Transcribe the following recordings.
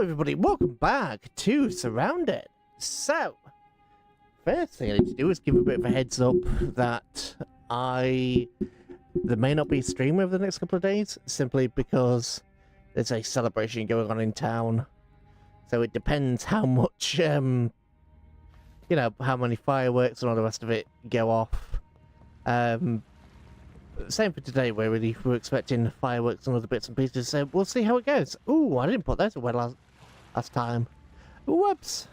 everybody, welcome back to SurrounDead. So, first thing I need to do is give a bit of a heads up that there may not be a stream over the next couple of days, simply because there's a celebration going on in town. So it depends how much, you know, how many fireworks and all the rest of it go off. Same for today, we're expecting fireworks and other bits and pieces, so we'll see how it goes. Ooh, I didn't put those away last time. Whoops.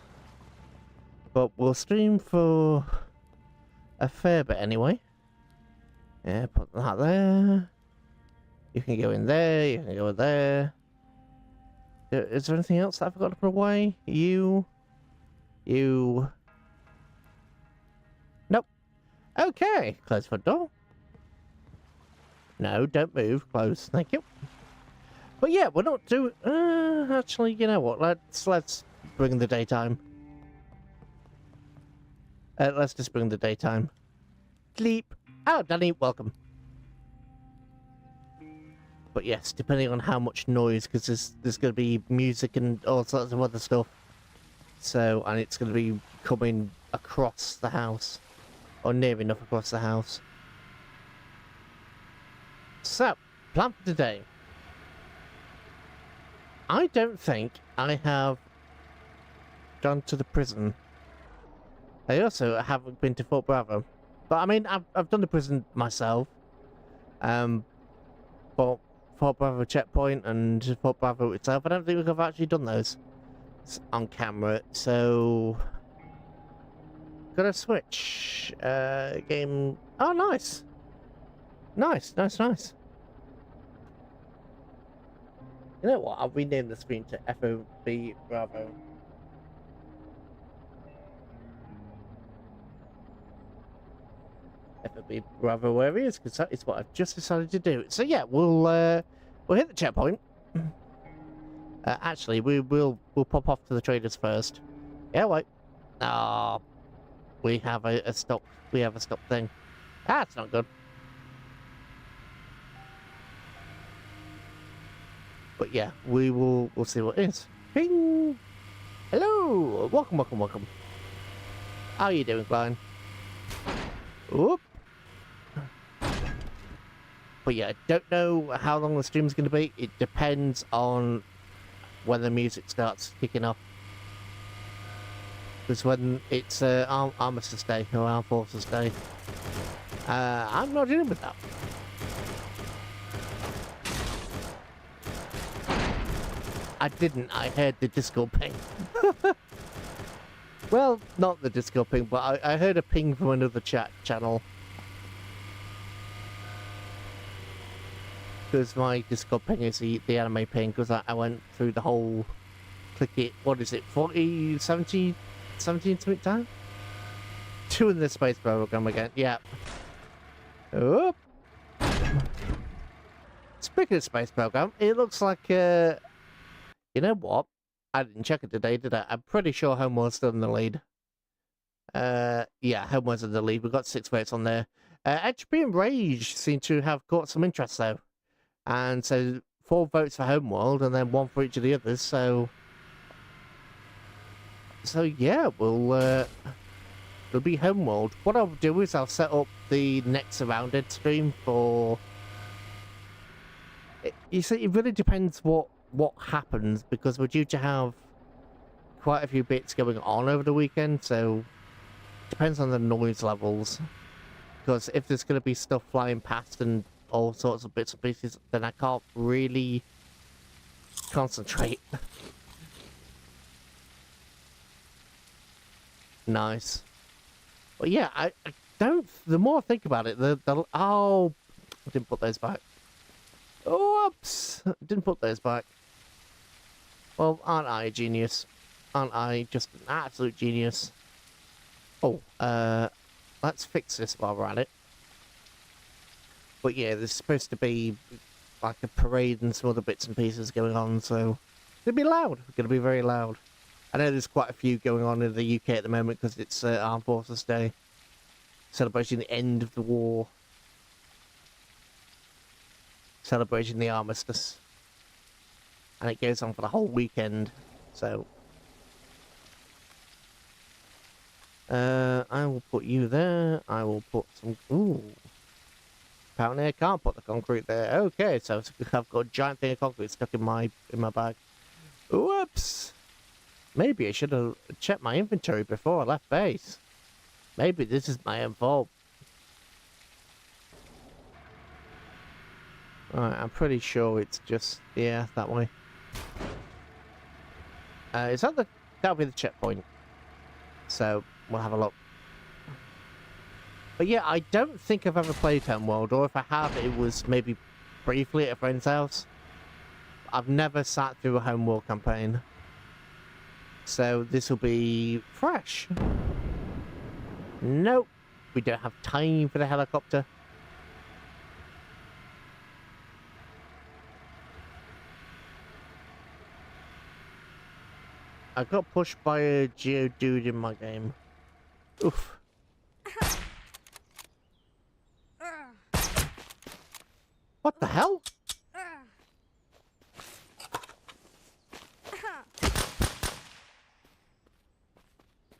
But we'll stream for a fair bit anyway. Yeah, put that there. You can go in there, you can go in there. Is there anything else that I forgot to put away? You. Nope. Okay, close front door. No, don't move. Close. Thank you. But yeah, we're not doing... actually, you know what? Let's bring the daytime. Let's just bring the daytime. Sleep. Oh, Danny, welcome. But yes, depending on how much noise, because there's going to be music and all sorts of other stuff. So, and it's going to be coming across the house. Or near enough across the house. So, plan for today. I don't think I have gone to the prison. I also haven't been to Fort Bravo. But I mean, I've done the prison myself. But Fort Bravo checkpoint and Fort Bravo itself, I don't think I've actually done those on camera. So, gotta switch. Game. Oh, nice. Nice. You know what? I'll rename the screen to FOB Bravo. FOB Bravo where he is, because that is what I've just decided to do. So yeah, we'll hit the checkpoint. Actually, we'll pop off to the traders first. Yeah, wait. Ah, we have a stop. We have a stop thing. That's not good. But yeah, we'll see what it is. Ping! Hello! Welcome. How are you doing, Klein? Oop! But yeah, I don't know how long the stream's going to be. It depends on when the music starts kicking off. Because when it's Armistice Day, or Armed Forces Day, I'm not dealing with that. I didn't. I heard the Discord ping. Well, not the Discord ping, but I heard a ping from another chat channel. Because my Discord ping is the anime ping, because I went through the whole click it, what is it, 40, 17 something time? 2 in the space program again, yeah. Oop. Speaking of space program, it looks like you know what? I didn't check it today, did I? I'm pretty sure Homeworld's still in the lead. Yeah, Homeworld's in the lead. We've got 6 votes on there. Entropy and Rage seem to have caught some interest, though. And so, 4 votes for Homeworld, and then 1 for each of the others, so yeah, it'll be Homeworld. What I'll do is I'll set up the next SurrounDead stream for... You see, it really depends what happens, because we're due to have quite a few bits going on over the weekend, so it depends on the noise levels. Because if there's going to be stuff flying past and all sorts of bits and pieces, then I can't really concentrate. Nice. But yeah, I don't... The more I think about it, oh, I didn't put those back. Oops! Didn't put those back. Well, aren't I a genius? Aren't I just an absolute genius? Oh, let's fix this while we're at it. But yeah, there's supposed to be like a parade and some other bits and pieces going on, so it's going to be loud. It's going to be very loud. I know there's quite a few going on in the UK at the moment because it's Armed Forces Day. Celebrating the end of the war. Celebrating the armistice. And it goes on for the whole weekend. So, I will put you there. I will put some... Ooh. Apparently I can't put the concrete there. Okay, so I've got a giant thing of concrete stuck in my bag. Whoops! Maybe I should have checked my inventory before I left base. Maybe this is my own fault. Alright, I'm pretty sure it's just... Yeah, that way. Is that the... That'll be the checkpoint. So, we'll have a look. But yeah, I don't think I've ever played Homeworld, or if I have, it was maybe briefly at a friend's house. I've never sat through a Homeworld campaign. So this will be fresh. Nope. We don't have time for the helicopter. I got pushed by a Geodude in my game. Oof. What the hell?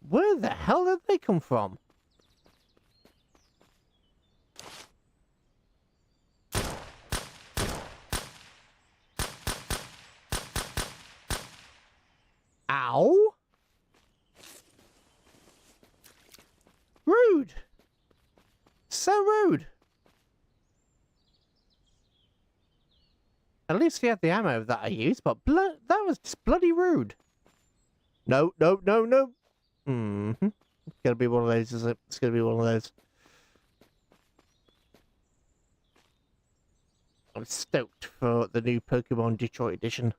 Where the hell did they come from? Ow! Rude! So rude! At least he had the ammo that I used, but that was just bloody rude. No, no, no, no! Mm-hmm. It's gonna be one of those, is it? It's gonna be one of those. I'm stoked for the new Pokemon Detroit edition.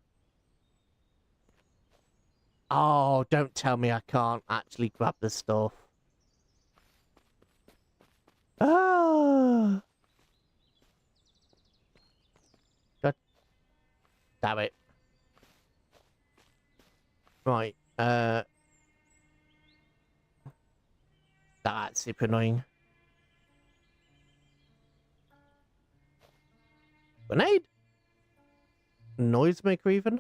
Oh, don't tell me I can't actually grab the stuff. Ah! God damn it. Right, that's super annoying. Grenade? Noisemaker even?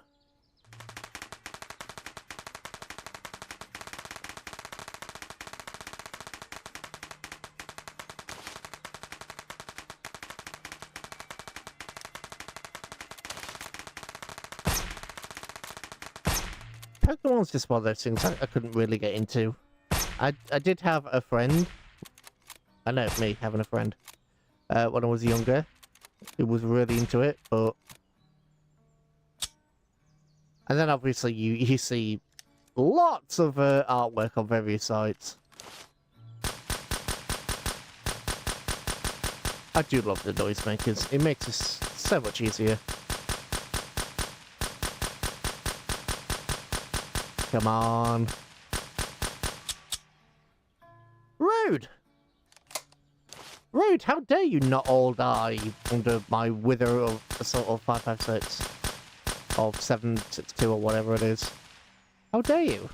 Pokemon's just one of those things I couldn't really get into. I did have a friend. I know, me having a friend. When I was younger. Who was really into it, but... And then obviously you see lots of artwork on various sites. I do love the noisemakers. It makes this so much easier. Come on. Rude! Rude, how dare you not all die under my wither of assault of 556 or 762 or whatever it is. How dare you?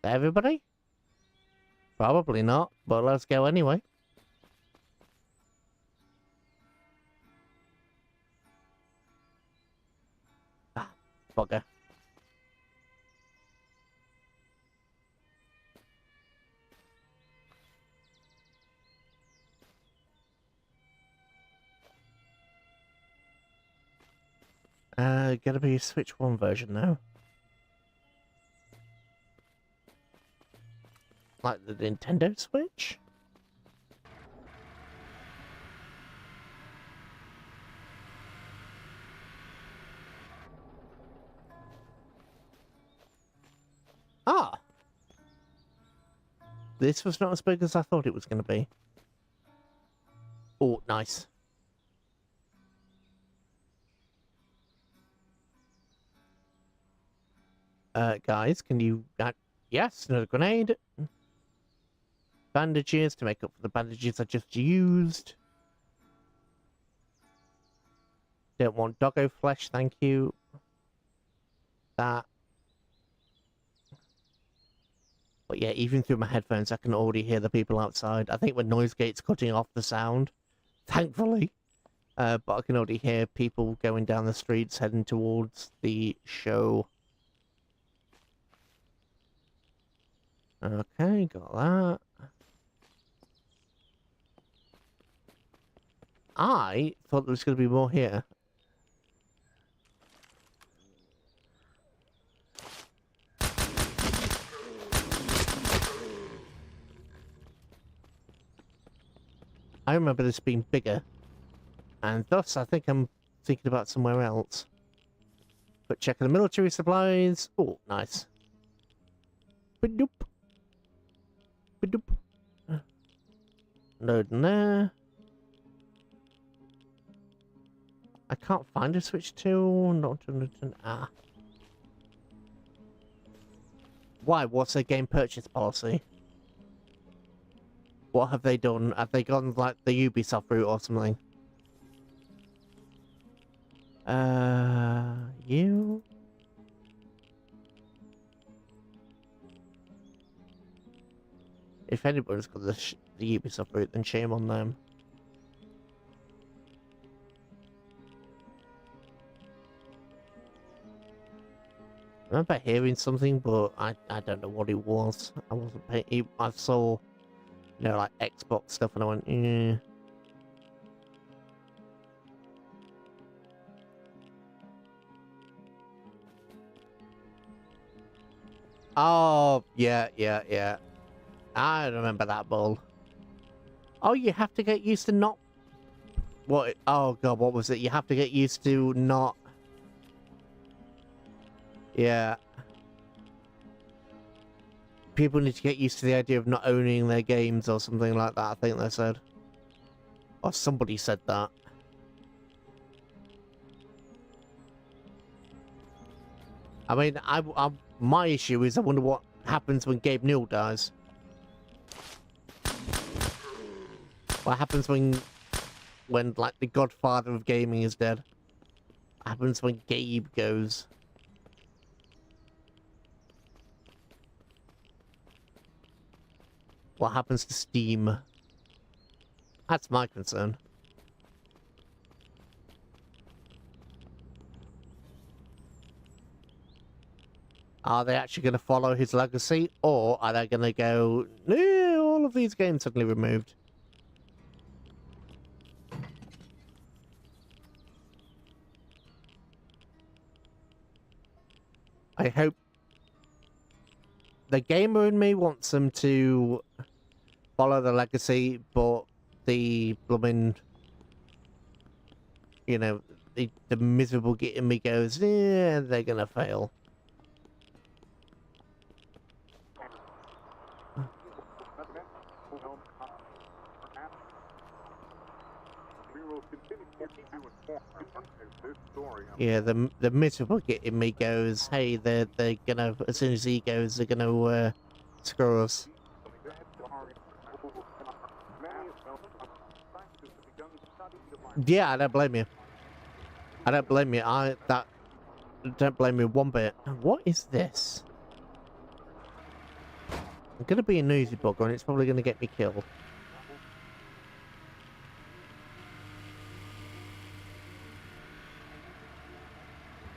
Everybody? Probably not, but let's go anyway. Ah, bugger. Gotta be a Switch 1 version now. Like the Nintendo Switch? Ah! This was not as big as I thought it was going to be. Oh, nice. Guys, can you... yes, another grenade. Bandages to make up for the bandages I just used. Don't want doggo flesh, thank you. That. But yeah, even through my headphones, I can already hear the people outside. I think my noise gate's cutting off the sound. Thankfully. But I can already hear people going down the streets heading towards the show. Okay, got that. I thought there was going to be more here. I remember this being bigger. And thus, I think I'm thinking about somewhere else. But checking the military supplies. Oh, nice. Ba-doop. Ba-doop. Loading there. I can't find a switch to. Not ah. Why? What's their game purchase policy? What have they done? Have they gone like the Ubisoft route or something? You? If anybody's got the Ubisoft route, then shame on them. I remember hearing something, but I don't know what it was. I wasn't paying. I saw, you know, like Xbox stuff, and I went, yeah. Oh, yeah. I remember that bull. Oh, you have to get used to not... What? Oh, God, what was it? You have to get used to not... Yeah. People need to get used to the idea of not owning their games or something like that, I think they said. Or somebody said that. I mean, my issue is I wonder what happens when Gabe Newell dies. What happens when like the godfather of gaming is dead? What happens when Gabe goes? What happens to Steam? That's my concern. Are they actually going to follow his legacy, or are they going to go, no, all of these games suddenly removed? I hope the gamer in me wants them to follow the legacy, but the blooming, you know, the miserable git in me goes, yeah, they're going to fail. Yeah, the miserable git in me goes, hey, they're gonna, as soon as he goes, they're gonna screw us. Yeah, I don't blame you. I don't blame you. Don't blame me one bit. What is this? I'm gonna be a nosy bugger, and it's probably gonna get me killed.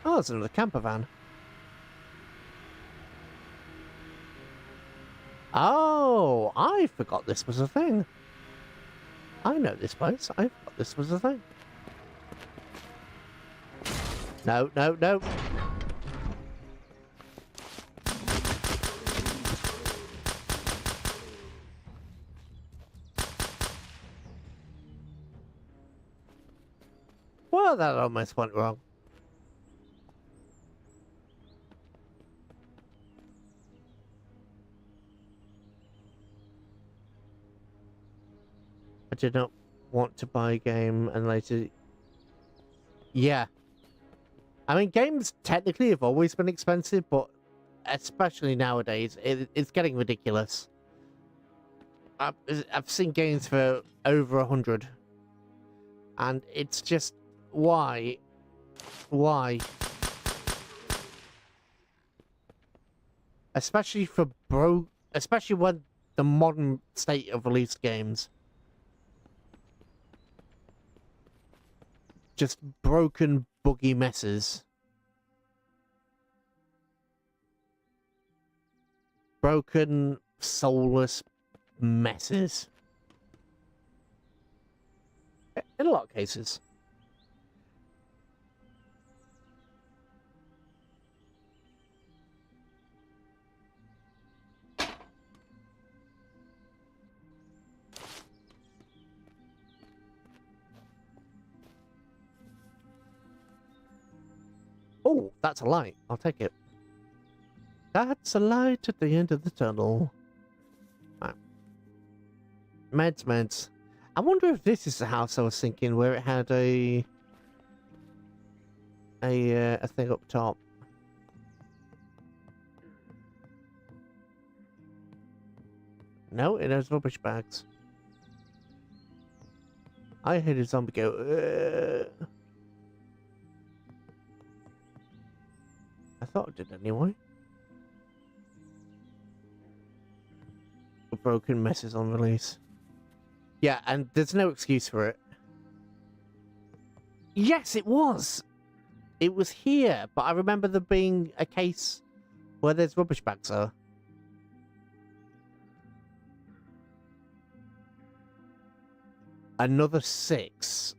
Oh, it's another camper van. Oh, I forgot this was a thing. I know this place. I forgot this was a thing. No. Well, that almost went wrong. I did not want to buy a game and later... Yeah. I mean, games technically have always been expensive, but especially nowadays, it's getting ridiculous. I've seen games for over 100. And it's just... Why? Why? Especially for especially when the modern state of released games. just broken, buggy messes. Broken, soulless messes. In a lot of cases. Oh, that's a light. I'll take it. That's a light at the end of the tunnel. Right. Meds. I wonder if this is the house I was thinking, where it had a thing up top. No, it has rubbish bags. I heard a zombie go. I thought it did anyway. Broken messes on release. Yeah, and there's no excuse for it. Yes, it was. It was here, but I remember there being a case where there's rubbish bags are. Another 6.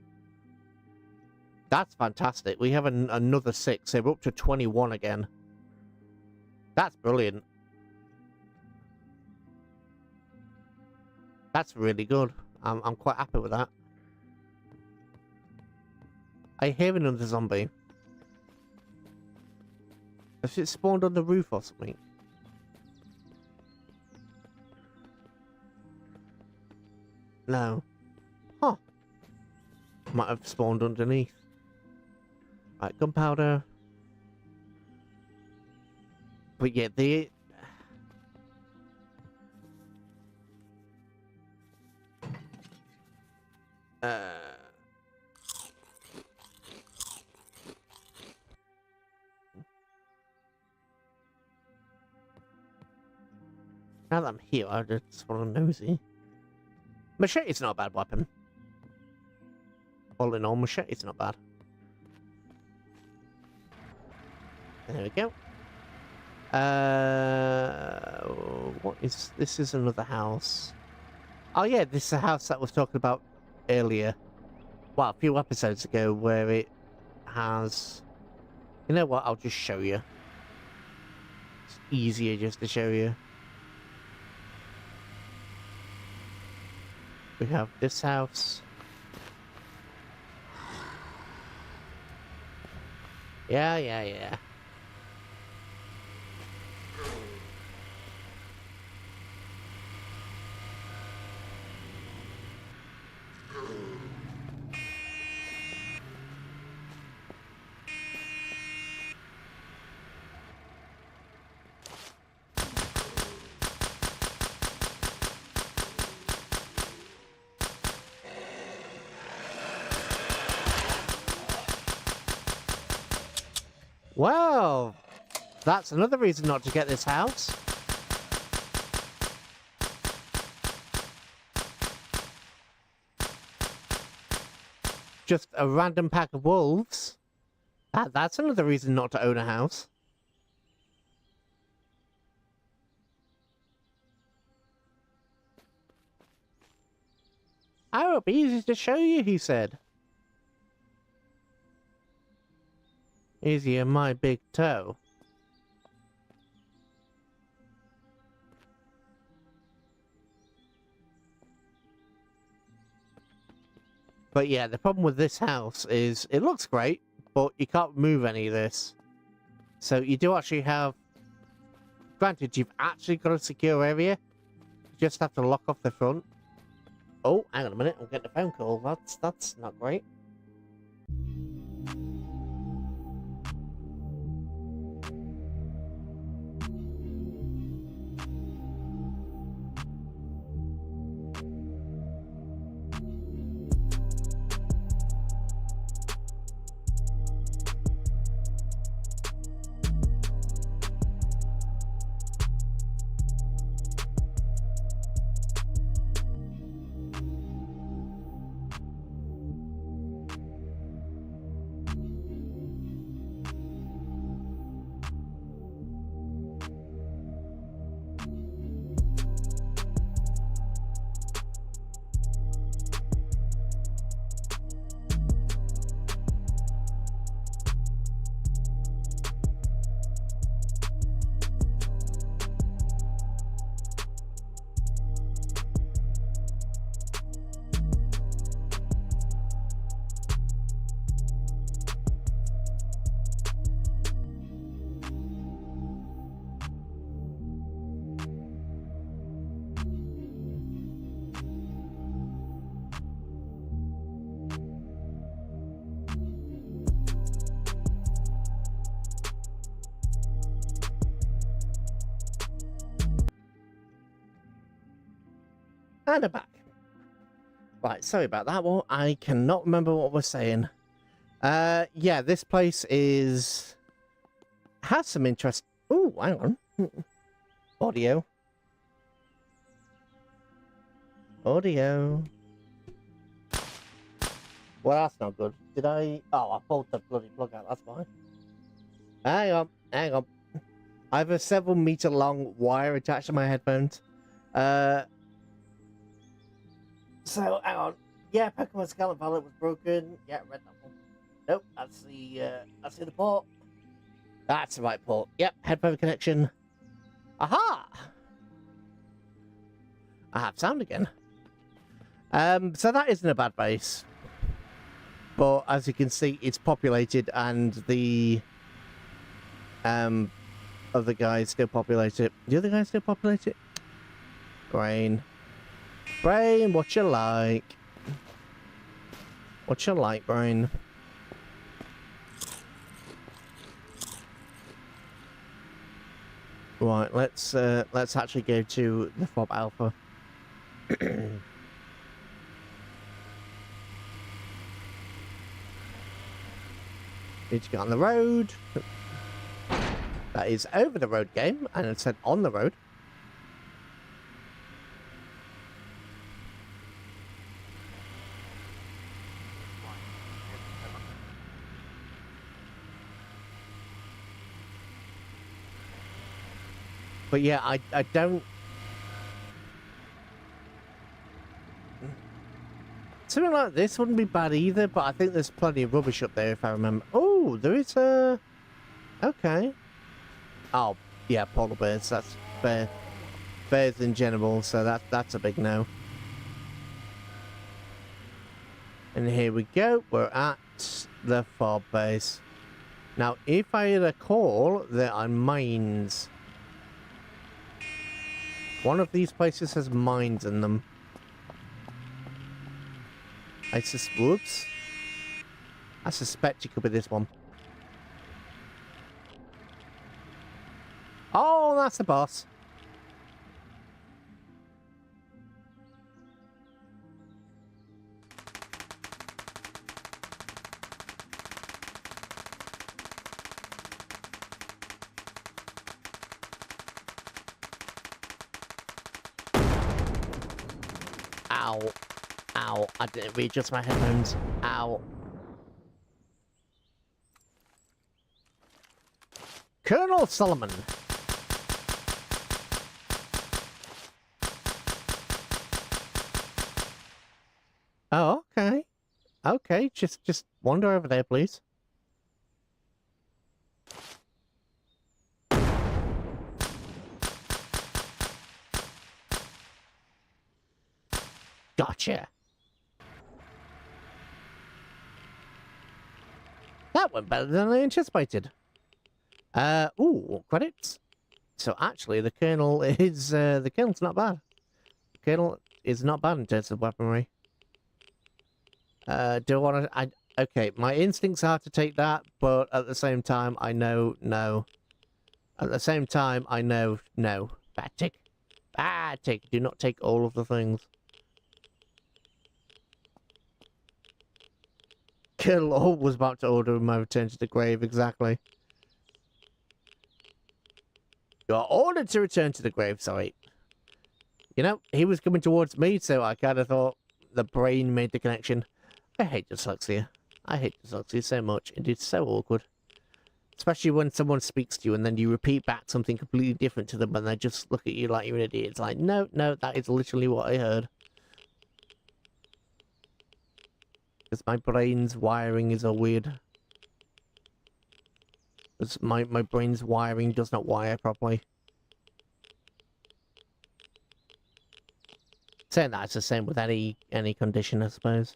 That's fantastic. We have another 6. So we're up to 21 again. That's brilliant. That's really good. I'm quite happy with that. I hear another zombie. Has it spawned on the roof or something? No. Huh. Might have spawned underneath. Right, gunpowder. But yeah, the... Now that I'm here, I just want to nosy. Machete's not a bad weapon. All in all, machete's not bad. There we go. What is... This is another house. Oh yeah, this is a house that I was talking about earlier. Well, a few episodes ago, where it has... You know what, I'll just show you. It's easier just to show you. We have this house. Yeah. Well, that's another reason not to get this house. Just a random pack of wolves. That's another reason not to own a house. I will be easy to show you, he said. Easy on my big toe. But yeah, the problem with this house is it looks great, but you can't move any of this. So you do actually have... Granted, you've actually got a secure area. You just have to lock off the front. Oh, hang on a minute. I'm getting a phone call. That's not great. And I'm back. Right, sorry about that one. I cannot remember what we're saying. Yeah, this place has some interest. Oh, hang on. Audio. Audio. Well, that's not good. Did I? Oh, I pulled the bloody plug out. That's fine. Hang on. Hang on. I have a several meter long wire attached to my headphones. So, hang on. Yeah, Pokemon Scarlet Violet was broken. Yeah, red apple. Nope, that's the port. That's the right port. Yep, headphone connection. Aha! I have sound again. So that isn't a bad base. But as you can see, it's populated and the other guys still populate it. The other guys still populate it? Brain. Brain, what you like? What you like, Brain? Right, let's actually go to the FOB Alpha. Need to get on the road. That is over the road game, and it said on the road. But yeah, I don't... Something like this wouldn't be bad either, but I think there's plenty of rubbish up there if I remember. Oh, there is a... Okay. Oh, yeah, polar bears. That's fair. Bears in general, so that's a big no. And here we go. We're at the FOB base. Now, if I recall, there are mines. One of these places has mines in them. Whoops. I suspect it could be this one. Oh, that's the boss. Ow. Ow. I didn't readjust my headphones. Ow. Colonel Solomon. Oh, okay. Okay, just wander over there, please. Gotcha. That went better than I anticipated. Ooh, credits. So actually, the Colonel is, the Colonel's not bad. The Colonel is not bad in terms of weaponry. Do I want to, okay, my instincts are to take that, but at the same time, I know, no. At the same time, I know, no. Bad tick. Bad tick. Do not take all of the things. Colonel was about to order my return to the grave, exactly. You are ordered to return to the grave, sorry. You know, he was coming towards me, so I kind of thought the brain made the connection. I hate dyslexia. I hate dyslexia so much. It is so awkward. Especially when someone speaks to you and then you repeat back something completely different to them and they just look at you like you're an idiot. It's like, no, no, that is literally what I heard. Because my brain's wiring is all weird. Because my brain's wiring does not wire properly. Saying that, it's the same with any condition, I suppose.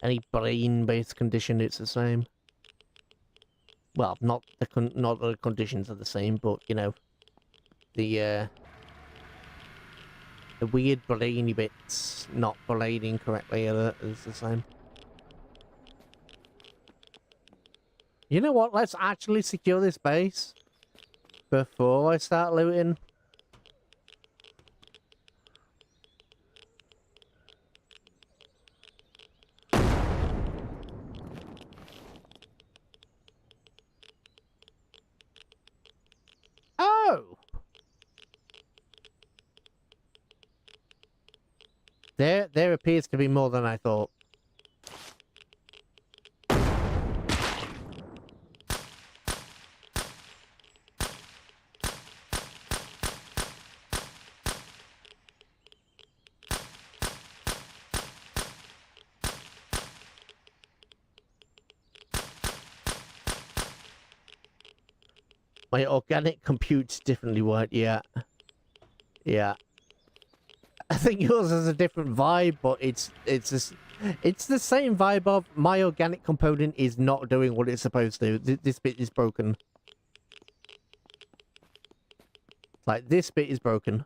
Any brain-based condition, it's the same. Well, not the conditions are the same, but you know, the weird brainy bits not blading correctly is the same. You know what? Let's actually secure this base before I start looting. Oh! There appears to be more than I thought. My organic compute's differently wired, yeah. Yeah. I think yours has a different vibe, but it's the same vibe of my organic component is not doing what it's supposed to. This bit is broken. Like, this bit is broken.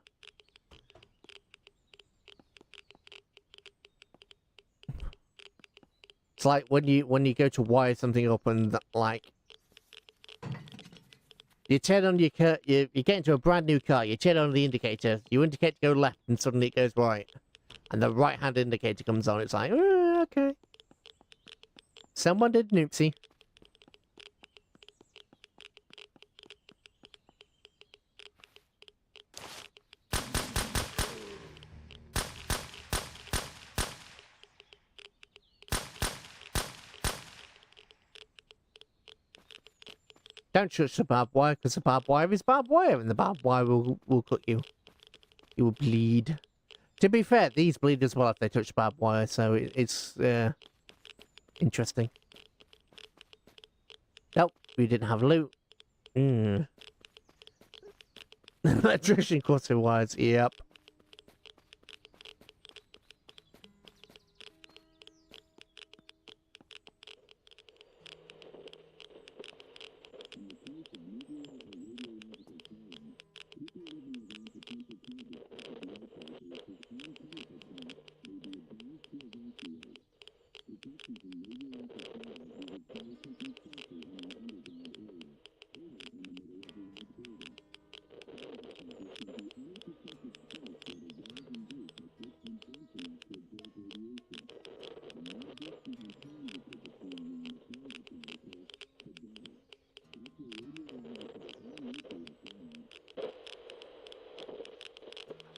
It's like when you go to wire something up and like you turn on your car, you get into a brand new car, you turn on the indicator, you indicate to go left and suddenly it goes right. And the right hand indicator comes on, it's like, oh, okay. Someone did an oopsie. Don't touch the barbed wire, because the barbed wire is barbed wire, and the barbed wire will cut you. You will bleed. To be fair, these bleed as well if they touch barbed wire, so it's interesting. Nope, we didn't have loot. Electrician cutting wires, yep.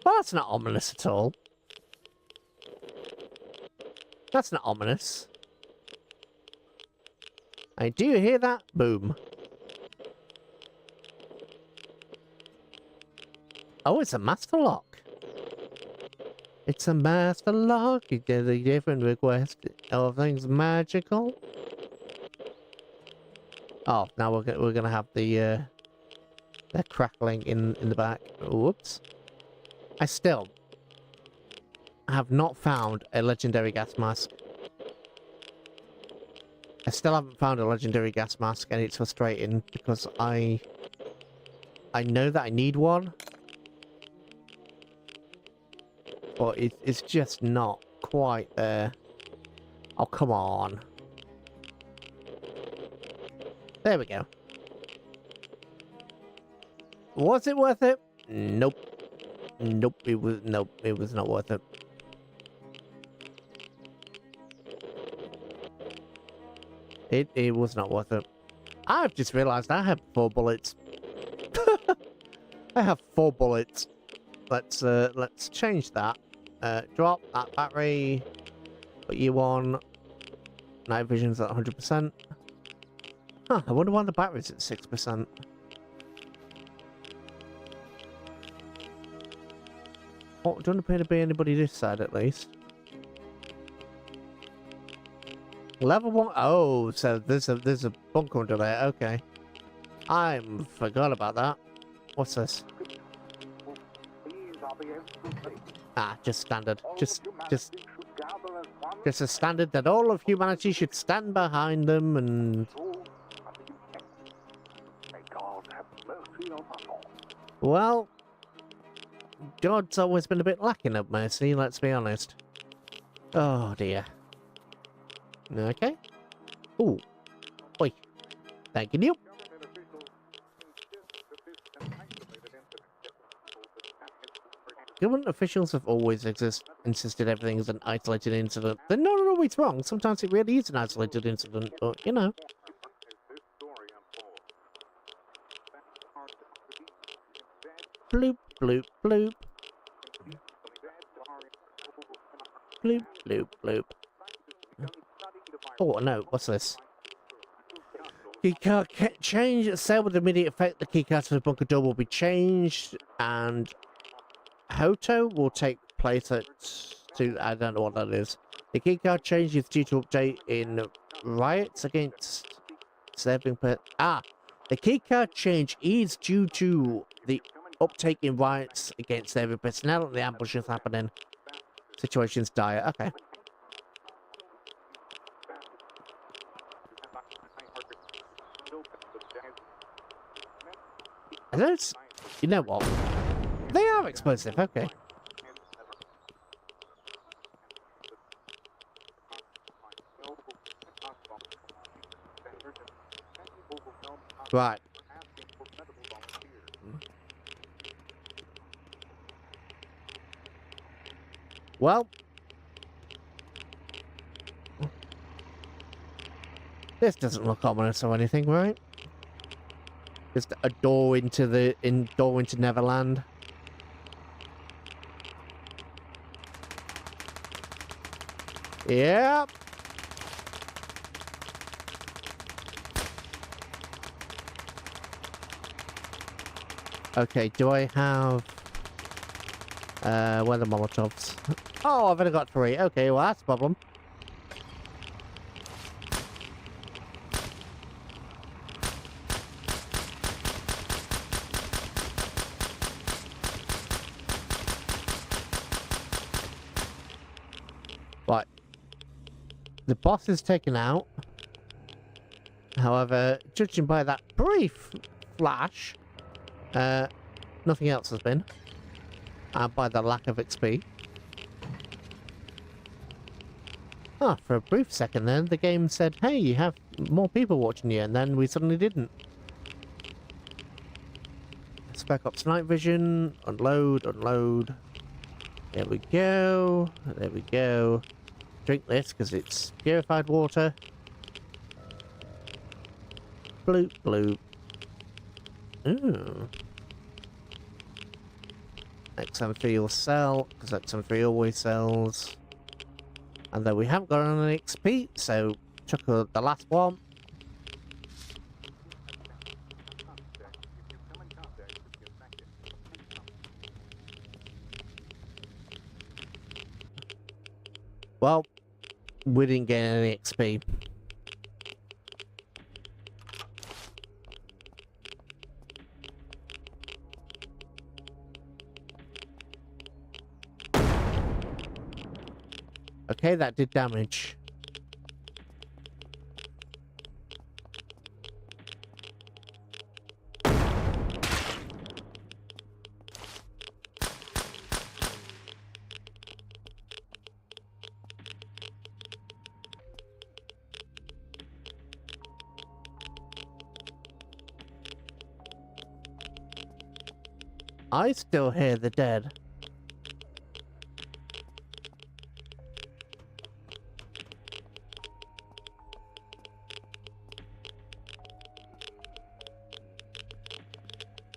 Well, that's not ominous at all. That's not ominous. Hey, do you hear that? Boom. Oh, it's a master lock. It's a master lock. You get a different request. Everything's magical. Oh, now we're gonna have the crackling in the back. Whoops. I still have not found a legendary gas mask. I still haven't found a legendary gas mask, and it's frustrating because I know that I need one, but it's just not quite there. Oh, come on. There we go. Was it worth it? Nope. Nope, it was not worth it. It was not worth it. I've just realized I have 4 bullets. I have 4 bullets. Let's change that. Drop that battery. Put you on. Night vision's at 100%. Huh, I wonder why the battery's at 6%. Oh, don't appear to be anybody this side at least. Level 1. Oh, so there's a bunker under there. Okay. I forgot about that. What's this? Ah, just standard. Just a standard that all of humanity should stand behind them and. Well, God's always been a bit lacking of mercy, let's be honest. Oh dear. Okay. Ooh. Oi. Thank you. Government officials have always insisted everything is an isolated incident. They're not always wrong. Sometimes it really is an isolated incident, but, you know. Bloop, bloop, bloop. Bloop, bloop, bloop. Oh, no, what's this? Keycard change. Sale with immediate effect. The keycard to the bunker door will be changed. And Hoto will take place at... I don't know what that is. The keycard change is due to update in riots against serving per... the keycard change is due to the uptake in riots against serving personnel and the ambushes happening. Situations dire. Okay. Are those... You know what? They are explosive. Okay. Right. Well. This doesn't look ominous or anything, right? Just a door into the door into Neverland. Yep. Okay, do I have... where are the Molotovs? Oh, I've only got 3. Okay, well, that's a problem. Right. The boss is taken out. However, judging by that brief flash... nothing else has been. And by the lack of XP. For a brief second then, the game said, hey, you have more people watching you, and then we suddenly didn't. Spec Ops Night Vision, unload, unload. There we go, there we go. Drink this, because it's purified water. Bloop, bloop. Ooh. XM3 will sell, because XM3 always sells. And then we haven't got any XP, so took the last one. Well, we didn't get any XP. Okay, that did damage. I still hear the dead.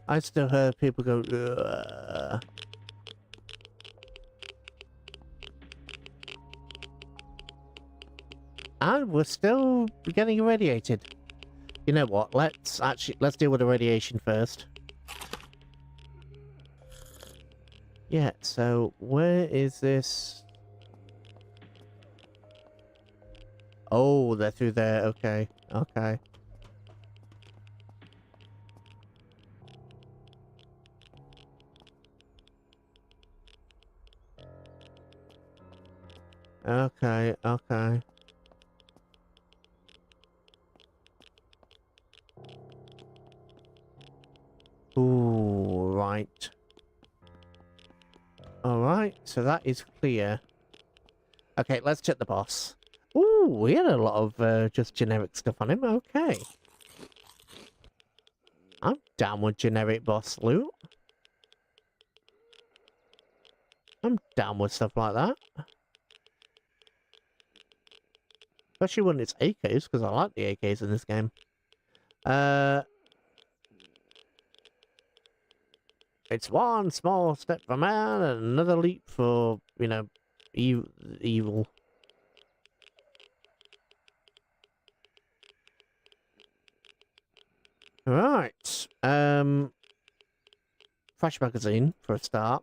I still heard people go, ugh. And we're still getting irradiated. You know what? Let's deal with the radiation first. Yeah, so where is this? Oh, they're through there. Okay, okay. Okay, okay. Ooh, right. Alright, so that is clear. Okay, let's check the boss. Ooh, we had a lot of just generic stuff on him. Okay. I'm down with generic boss loot. I'm down with stuff like that. Especially when it's AKs, because I like the AKs in this game. It's one small step for man and another leap for, you know, evil. Right. Fresh magazine for a start.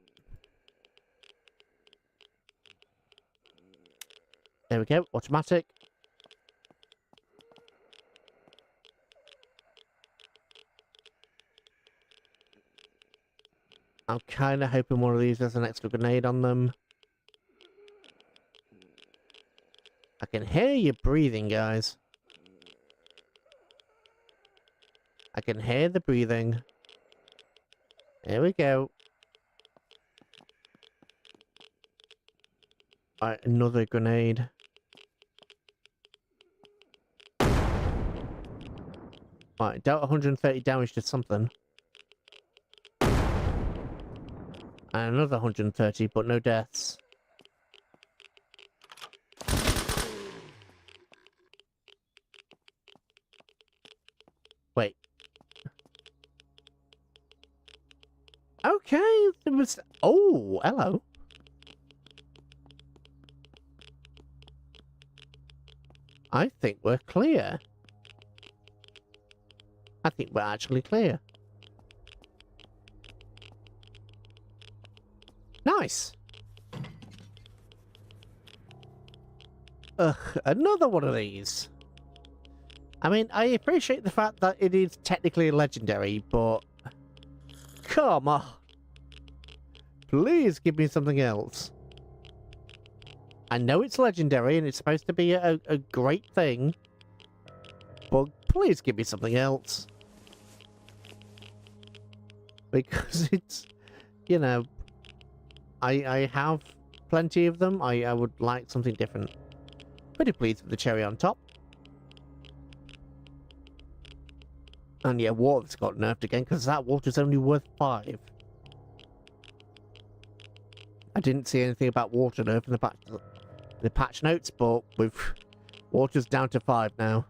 There we go. Automatic. I'm kind of hoping one of these has an extra grenade on them. I can hear you breathing, guys. I can hear the breathing. Here we go. Alright, another grenade. Alright, dealt 130 damage to something. And another 130, but no deaths. Wait. Okay, there was... Oh, hello. I think we're clear. I think we're actually clear. Nice. Ugh, another one of these. I mean, I appreciate the fact that it is technically legendary, but... Come on. Please give me something else. I know it's legendary and it's supposed to be a great thing, but please give me something else. Because it's, you know, I have plenty of them. I would like something different. Pretty pleased with the cherry on top. And yeah, water's got nerfed again because that water's only worth 5. I didn't see anything about water nerf in the patch notes, but with water's down to 5 now.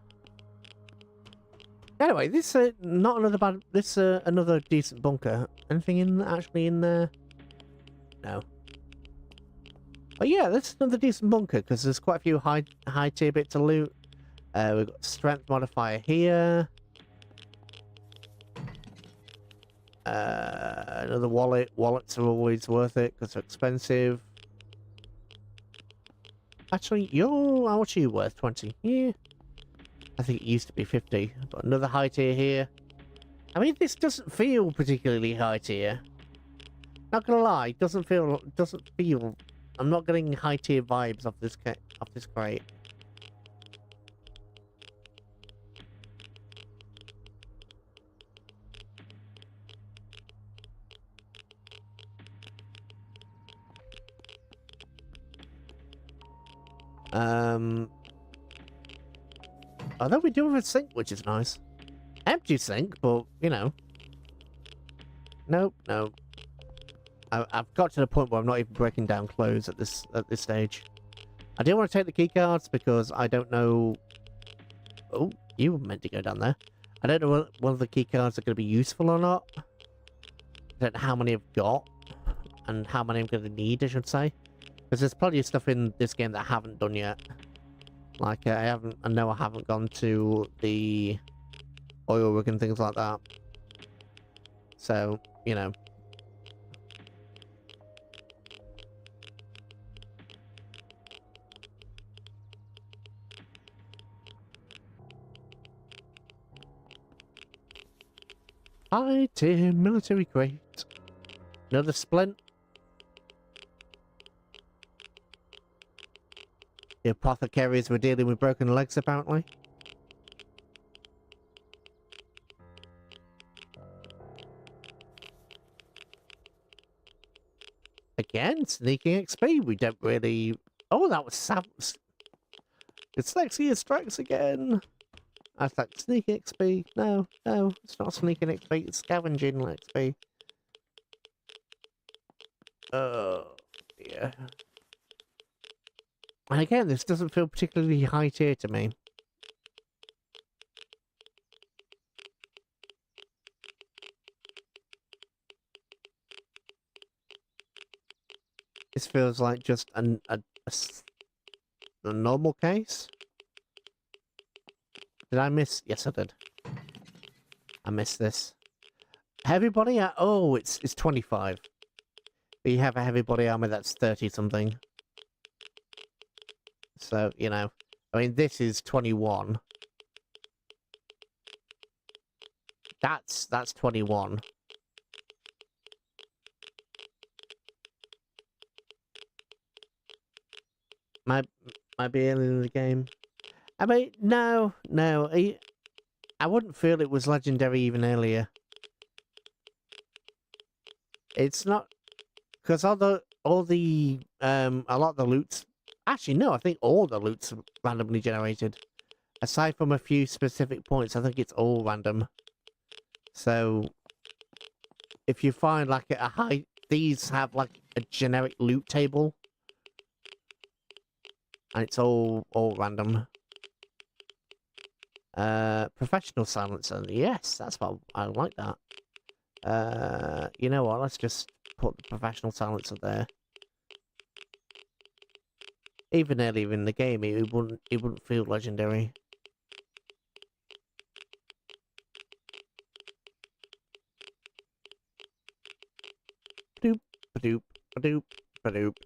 Anyway, this not another bad. This another decent bunker. Anything actually in there? No. Oh yeah, this is another decent bunker because there's quite a few high tier bits to loot. We've got strength modifier here. Another wallet. Wallets are always worth it because they're expensive. Actually, how much are you worth? 20? Yeah. I think it used to be 50. But another high tier here. I mean, this doesn't feel particularly high tier. Not gonna lie, doesn't feel. I'm not getting high tier vibes off this crate. Although we do have a sink, which is nice. Empty sink, but, you know. Nope, no. I've got to the point where I'm not even breaking down clothes at this stage. I do want to take the key cards because I don't know... Oh, you were meant to go down there. I don't know whether the key cards are going to be useful or not. I don't know how many I've got. And how many I'm going to need, I should say. Because there's plenty of stuff in this game that I haven't done yet. Like, I know I haven't gone to the oil rig and things like that. So, you know. High tier military crate. Another splint. The apothecaries were dealing with broken legs, apparently. Again, sneaking XP. We don't really... Oh, that was Dyslexia strikes again. I was like, sneaking XP. No, it's not sneaking XP. It's scavenging XP. Oh, yeah. And again, this doesn't feel particularly high tier to me. This feels like just a normal case. Did I miss? Yes, I did. I missed this. Heavy body? Oh, it's 25. But you have a heavy body armor that's 30 something. So, you know, I mean, this is 21. That's 21. Might be early in the game. I mean, no. I wouldn't feel it was legendary even earlier. It's not because a lot of the loots. Actually, no, I think all the loot's randomly generated. Aside from a few specific points, I think it's all random. So, if you find like a high, these have like a generic loot table, and it's all random. Professional silencer. Yes, that's what I like that. You know what? Let's just put the professional silencer there. Even earlier in the game, it wouldn't feel legendary. Doop, ba-doop, ba-doop, ba-doop.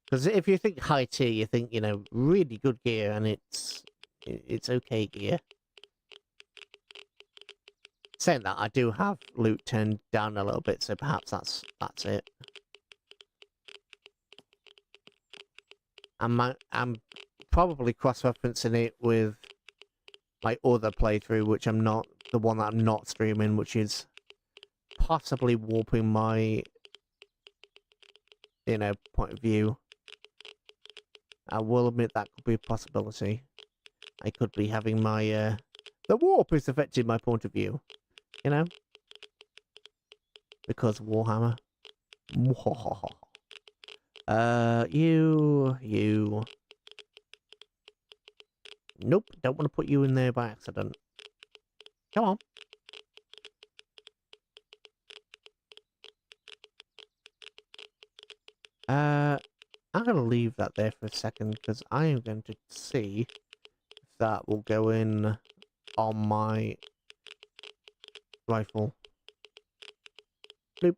Because if you think high tier, you think, you know, really good gear, and it's okay gear. Saying that, I do have loot turned down a little bit, so perhaps that's it. I'm probably cross-referencing it with my other playthrough, which I'm not, the one that I'm not streaming, which is possibly warping my, you know, point of view. I will admit that could be a possibility. I could be having my, the warp is affecting my point of view, you know? Because Warhammer. You. Nope, don't want to put you in there by accident. Come on. I'm going to leave that there for a second, because I am going to see if that will go in on my rifle. Bloop.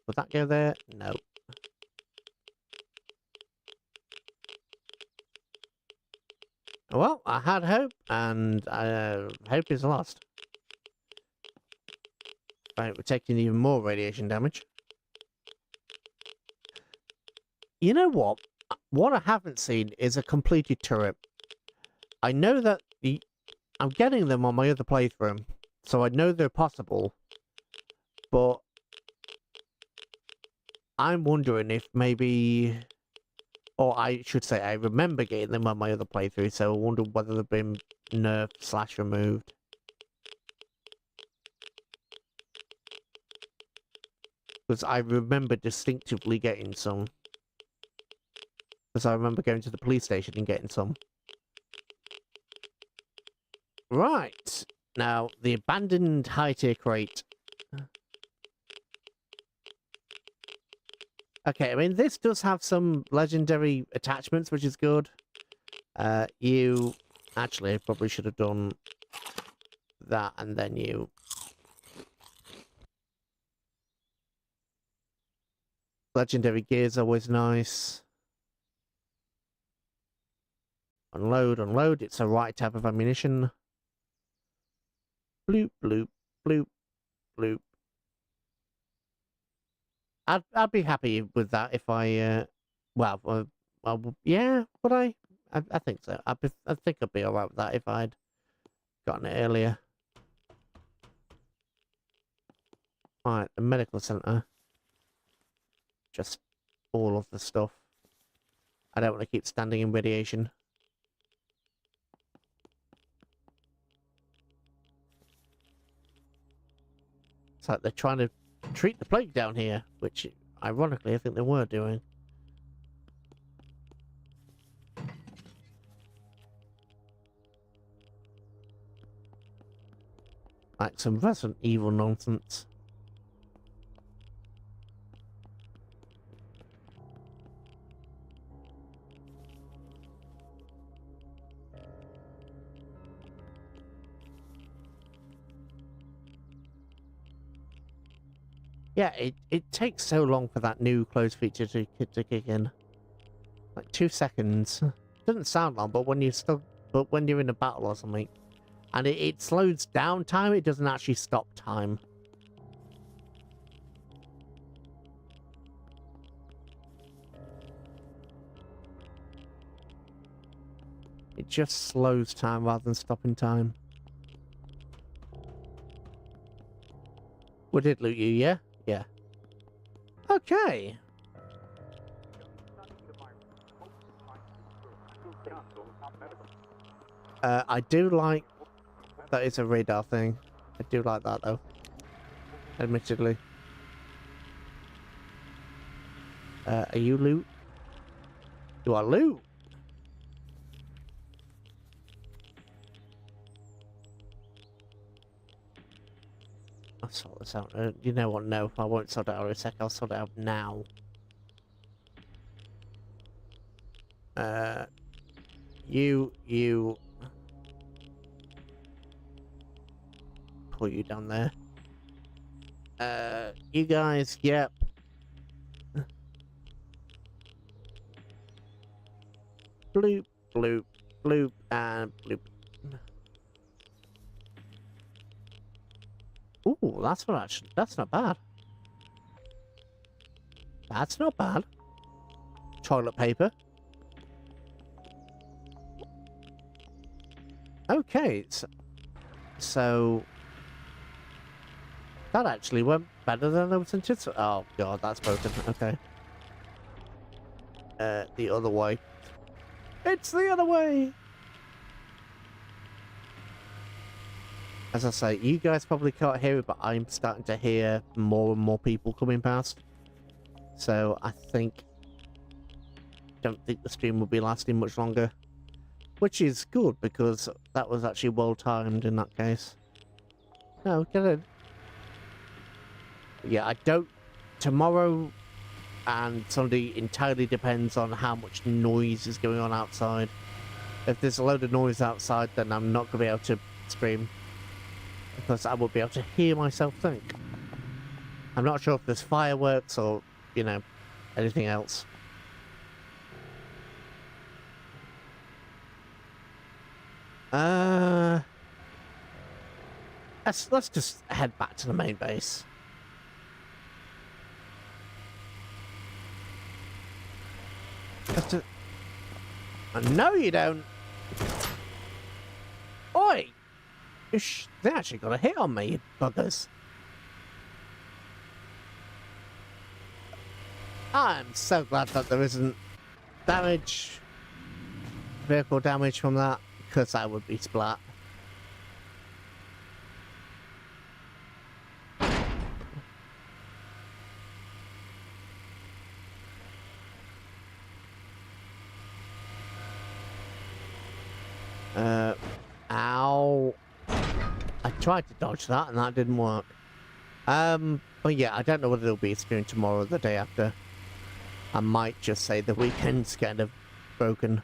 Would that go there? No. Well, I had hope, and hope is lost. Right, we're taking even more radiation damage. You know what? What I haven't seen is a completed turret. I know that I'm getting them on my other playthrough, so I know they're possible, but I'm wondering if maybe, or I should say I remember getting them on my other playthrough, so I wonder whether they've been nerfed / removed. Because I remember distinctively getting some. Because I remember going to the police station and getting some. Right. Now, the abandoned high-tier crate. Okay, I mean, this does have some legendary attachments, which is good. You... Actually, I probably should have done that, and then you... Legendary gear's always nice. Unload. It's the right type of ammunition. Bloop, bloop, bloop, bloop. I'd be happy with that if I, well, yeah, would I? I think so. I think I'd be alright with that if I'd gotten it earlier. Alright, the medical center. Just all of the stuff. I don't want to keep standing in radiation. It's like they're trying to treat the plague down here, which, ironically, I think they were doing. Like some Resident Evil nonsense. Yeah, it takes so long for that new close feature to kick in. Like 2 seconds. Doesn't sound long, but when you're in a battle or something, and it slows down time, it doesn't actually stop time. It just slows time rather than stopping time. We did loot you, yeah? Yeah. Okay. I do like that it's a radar thing. I do like that though. Admittedly. Are you loot? You are loot. I'll sort this out. You know what? No, I won't sort it out in a sec. I'll sort it out now. You. Put you down there. You guys, yep. Bloop, bloop, bloop, and bloop. Ooh, that's not bad. That's not bad. Toilet paper. Okay, so that actually went better than I was anticipating. Oh god, that's broken. Okay. The other way. It's the other way! As I say, you guys probably can't hear it, but I'm starting to hear more and more people coming past. So I don't think the stream will be lasting much longer. Which is good, because that was actually well timed in that case. No, get in. Yeah, I don't... Tomorrow and Sunday entirely depends on how much noise is going on outside. If there's a load of noise outside, then I'm not going to be able to stream. Because I won't be able to hear myself think. I'm not sure if there's fireworks or, you know, anything else. Let's just head back to the main base. No, you don't. Oi! They actually got a hit on me, you buggers. I'm so glad that there isn't damage, vehicle damage from that, because I would be splat. Ow. I tried to dodge that and that didn't work. But yeah, I don't know whether it'll be streamed tomorrow or the day after. I might just say the weekend's kind of broken.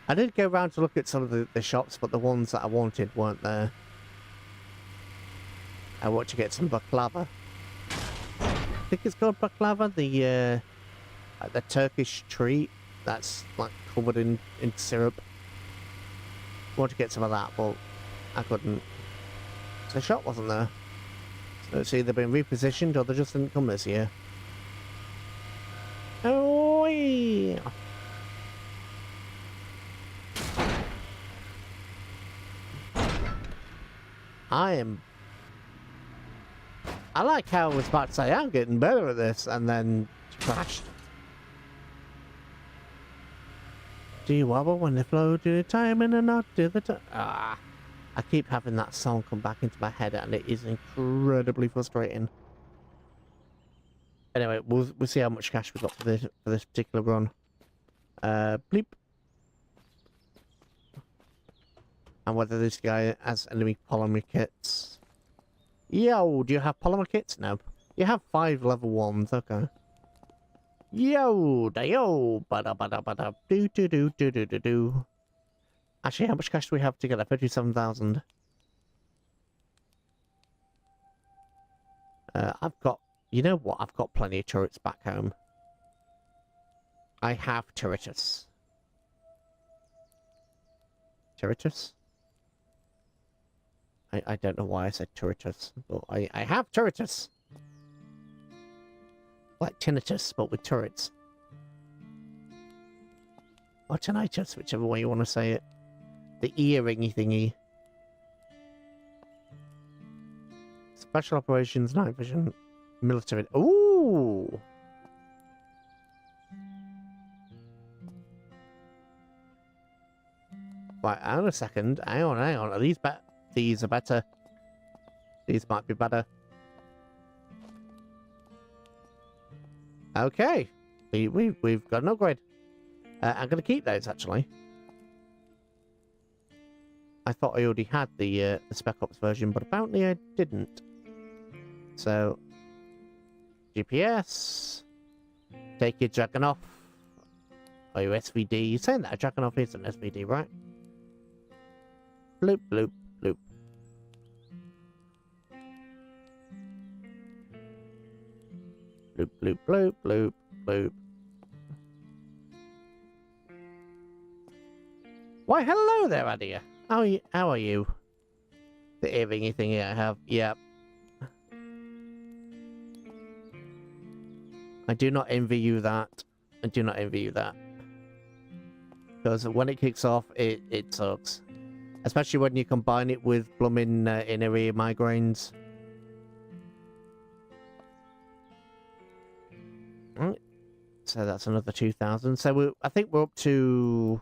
I did go around to look at some of the shops, but the ones that I wanted weren't there. I want to get some baklava. I think it's called baklava, the Turkish treat that's like covered in syrup. I want to get some of that, but I couldn't. The shop wasn't there. So it's either been repositioned or they just didn't come this year. Oh yeah. I like how I was about to say I'm getting better at this and then crashed. Do you wobble when they flow? Do the time and not do the time? Ah, I keep having that song come back into my head and it is incredibly frustrating. Anyway, we'll see how much cash we got for this particular run. Bleep. And whether this guy has enemy polymer kits. Yo, do you have polymer kits? No. You have 5 level 1s, okay. Yo, da yo, bada bada bada, do do do do do do do. Actually, how much cash do we have together? 57,000. I've got, you know what? I've got plenty of turrets back home. I have turretus. Turretus? I don't know why I said turretus, but I have turretus. Like tinnitus, but with turrets. Or tinnitus, whichever way you want to say it. The earringy thingy. Special operations, night vision, military. Ooh! Right, hang on a second. Hang on. Are these better? These are better. These might be better. Okay. We've got an upgrade. I'm going to keep those, actually. I thought I already had the Spec Ops version, but apparently I didn't. So, GPS. Take your Dragon off. Or your SVD. You're saying that a Dragon off is an SVD, right? Bloop, bloop, bloop. Bloop, bloop, bloop, bloop, bloop. Why, hello there, Adia. How are you? The earringy thingy I have. Yep. I do not envy you that. I do not envy you that. Because when it kicks off, it sucks. Especially when you combine it with blooming inner ear migraines. Right. So that's another 2,000. So I think we're up to...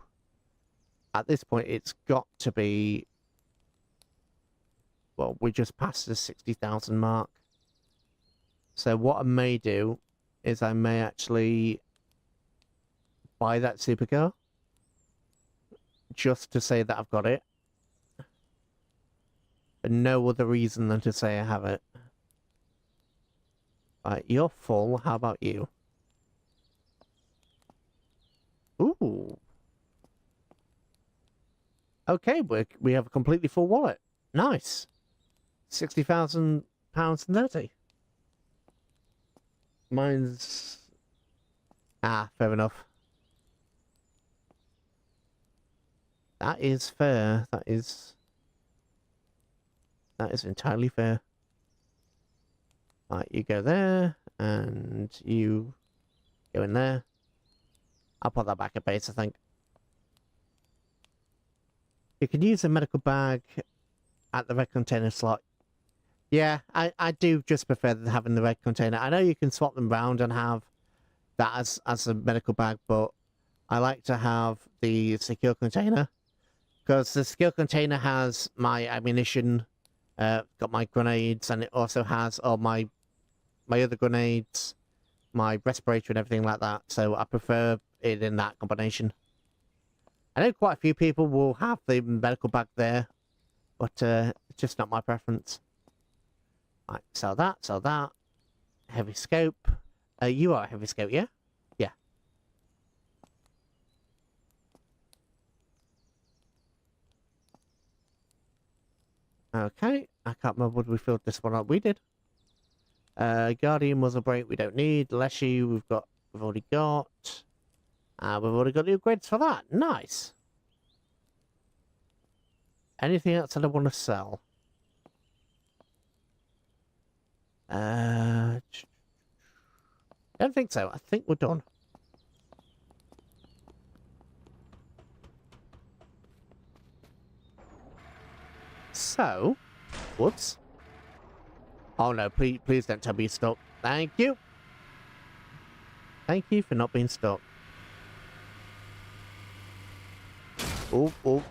At this point, it's got to be... Well, we just passed the 60,000 mark. So what I may do is I may actually buy that supercar. Just to say that I've got it. For no other reason than to say I have it. Right, you're full. How about you? Ooh. Okay, we have a completely full wallet. Nice. £60,000 and 30. Mine's... fair enough. That is fair. That is entirely fair. Right, you go there, and you go in there. I'll put that back at base, I think. You can use a medical bag at the red container slot. Yeah, I do just prefer having the red container. I know you can swap them around and have that as a medical bag, but I like to have the secure container. Because the secure container has my ammunition, got my grenades, and it also has all my other grenades, my respirator and everything like that. So I prefer it in that combination. I know quite a few people will have the medical bag there, but it's just not my preference. Right, sell that. Heavy scope. You are a heavy scope, yeah? Yeah. Okay, I can't remember whether we filled this one up. We did. Guardian muzzle brake we don't need. Leshy we've already got. We've already got the upgrades for that. Nice. Anything else that I want to sell? Don't think so. I think we're done. So, whoops. Oh no, please don't tell me you're stuck. Thank you. Thank you for not being stuck. Oh.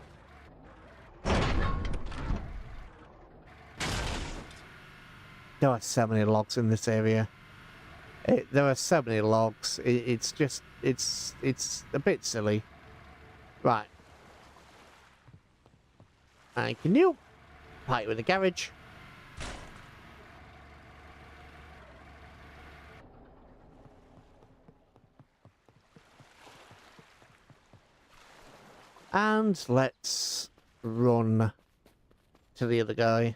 There are so many logs in this area. There are so many logs. It's just, it's a bit silly. Right. And can you park you in the garage? And let's run to the other guy.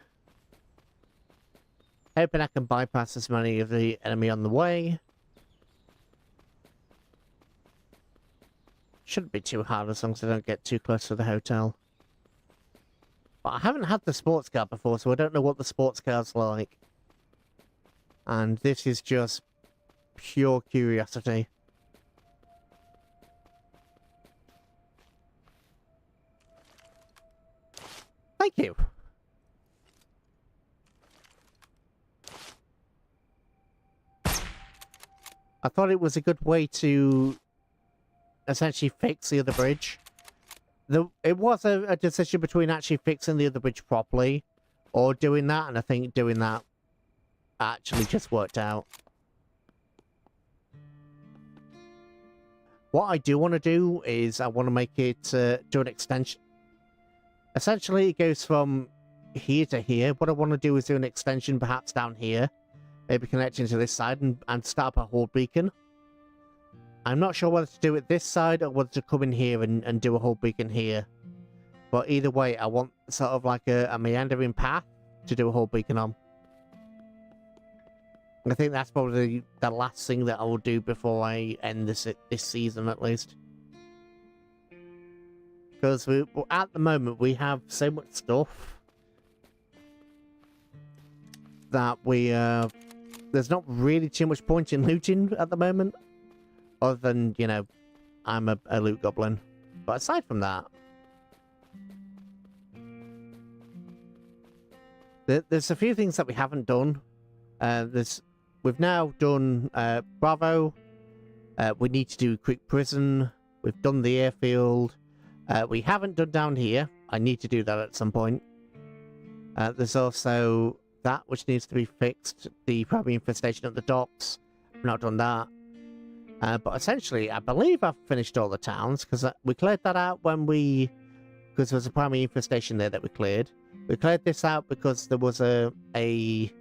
Hoping I can bypass as many of the enemy on the way. Shouldn't be too hard as long as I don't get too close to the hotel. But I haven't had the sports car before, so I don't know what the sports car's like. And this is just pure curiosity. Thank you. I thought it was a good way to essentially fix the other bridge. It was a decision between actually fixing the other bridge properly or doing that, and I think doing that actually just worked out. What I do want to do is I want to make it do an extension. Essentially, it goes from here to here. What I want to do is do an extension perhaps down here. Maybe connecting to this side and start up a horde beacon. I'm not sure whether to do it this side or whether to come in here and do a horde beacon here. But either way, I want sort of like a meandering path to do a horde beacon on. I think that's probably the last thing that I will do before I end this season, at least. Because at the moment, we have so much stuff that there's not really too much point in looting at the moment. Other than, you know, I'm a loot goblin. But aside from that, there's a few things that we haven't done. We've now done Bravo. We need to do Quick Prison. We've done the airfield. We haven't done down here. I need to do that at some point. There's also that which needs to be fixed. The primary infestation at the docks. I've not done that. But essentially, I believe I've finished all the towns, because we cleared that out because there was a primary infestation there that we cleared. We cleared this out because there was we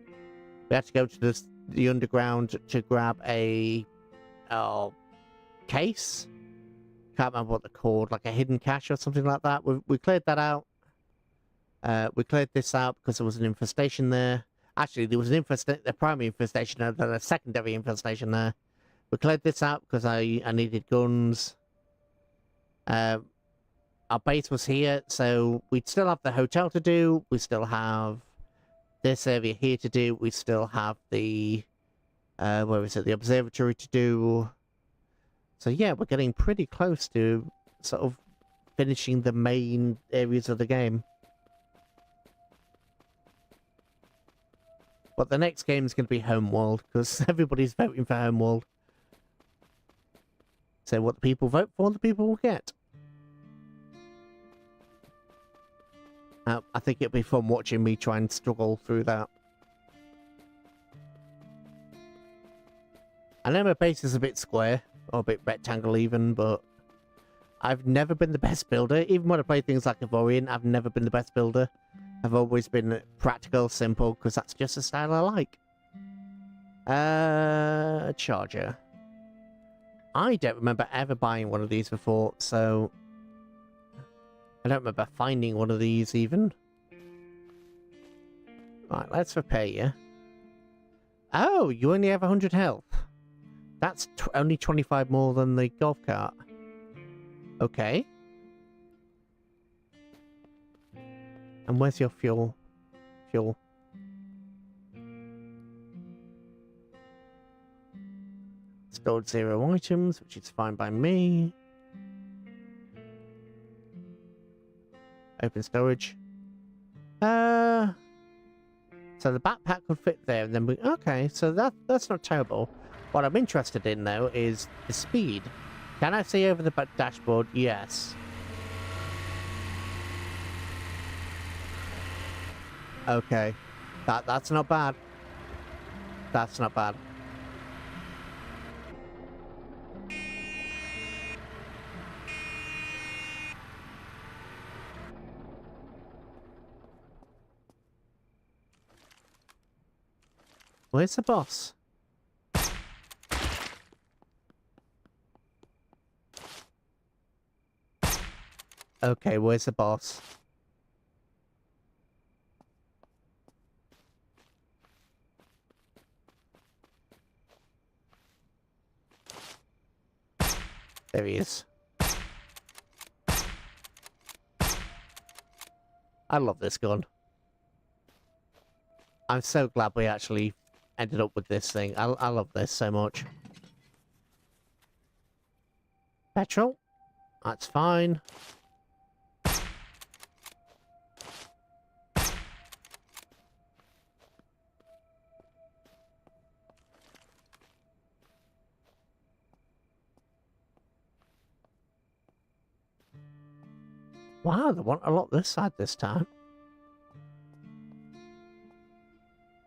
had to go to the underground to grab a case. Can't remember what they're called, like a hidden cache or something like that. We cleared that out. We cleared this out because there was an infestation there. Actually, there was a primary infestation and then a secondary infestation there. We cleared this out because I needed guns. Our base was here, so we'd still have the hotel to do. We still have this area here to do. We still have the where is it? The observatory to do. So yeah, we're getting pretty close to sort of finishing the main areas of the game. But the next game is going to be Homeworld, because everybody's voting for Homeworld. So what the people vote for, the people will get. I think it'll be fun watching me try and struggle through that. I know my base is a bit square, or a bit rectangle even, but I've never been the best builder. Even when I play things like Ivorian, I've never been the best builder. I've always been practical, simple, because that's just the style I like. Charger. I don't remember ever buying one of these before, so I don't remember finding one of these even. Right, let's repair you. Oh, you only have 100 health. That's only 25 more than the golf cart. Okay. And where's your fuel? Fuel. Stored 0 items, which is fine by me. Open storage. So the backpack could fit there, and then we... Okay, so that's not terrible. What I'm interested in, though, is the speed. Can I see over the dashboard? Yes. Okay. That's not bad. That's not bad. Where's the boss? Okay, where's the boss? There he is. I love this gun. I'm so glad we actually ended up with this thing. I love this so much. Petrol. That's fine. Wow, they want a lot this side this time.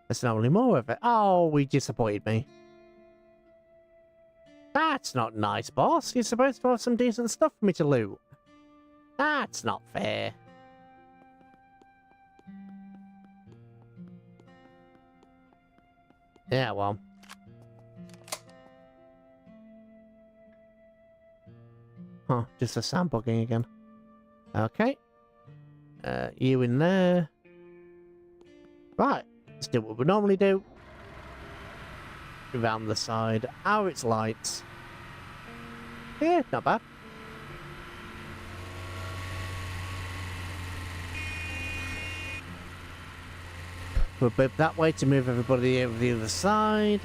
There's not only more of it. Oh, we disappointed me. That's not nice, boss. You're supposed to have some decent stuff for me to loot. That's not fair. Yeah, well. Huh, just a sound bugging again. Okay. You in there. Right, let's do what we normally do. Around the side. How it's lights. Yeah, not bad. We'll bip that way to move everybody over the other side.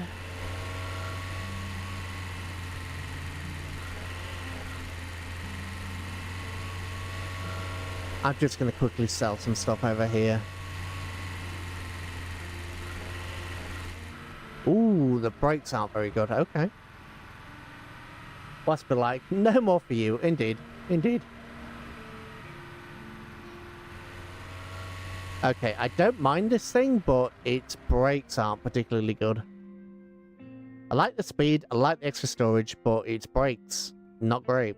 I'm just going to quickly sell some stuff over here. Ooh, the brakes aren't very good. Okay. Must be like, no more for you. Indeed. Indeed. Okay, I don't mind this thing, but its brakes aren't particularly good. I like the speed, I like the extra storage, but its brakes, not great.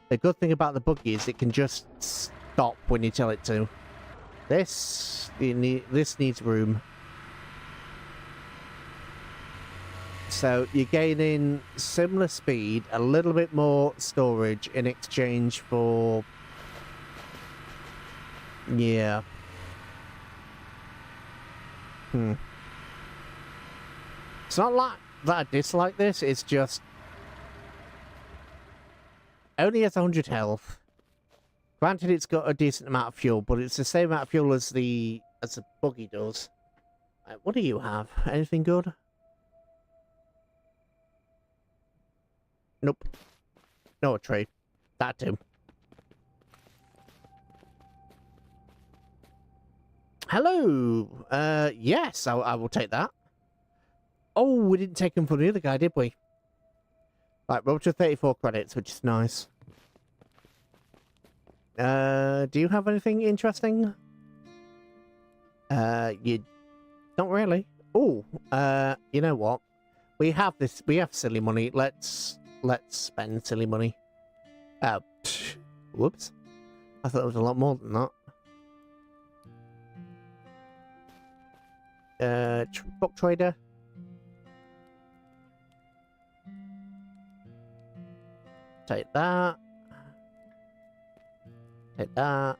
The good thing about the buggy is it can just stop when you tell it to. This needs room. So you're gaining similar speed, a little bit more storage in exchange for... Yeah. It's not like that I dislike this, it's just... Only has 100 health. Granted, it's got a decent amount of fuel, but it's the same amount of fuel as the buggy does. Right, what do you have? Anything good? Nope. No trade. That too. Hello! Yes, I will take that. Oh, we didn't take him for the other guy, did we? Right, we're up to 34 credits, which is nice. Do you have anything interesting? You don't really. Oh, you know what? We have silly money. Let's spend silly money. Whoops. I thought it was a lot more than that. Book trader. Take that. Take that.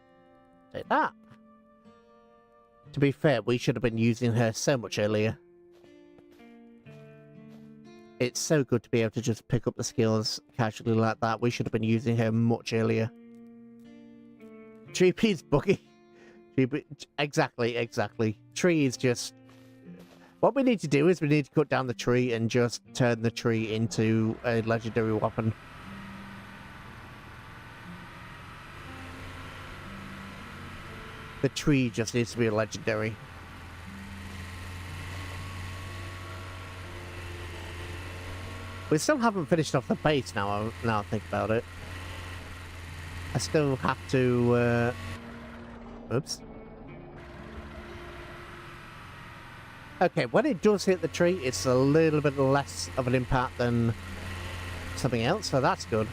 Take that. To be fair, we should have been using her so much earlier. It's so good to be able to just pick up the skills casually like that. We should have been using her much earlier. Tree's buggy. Exactly. Tree is just... What we need to do is we need to cut down the tree and just turn the tree into a legendary weapon. The tree just needs to be a legendary. We still haven't finished off the base now I think about it. I still have to, oops. Okay, when it does hit the tree, it's a little bit less of an impact than something else, so that's good.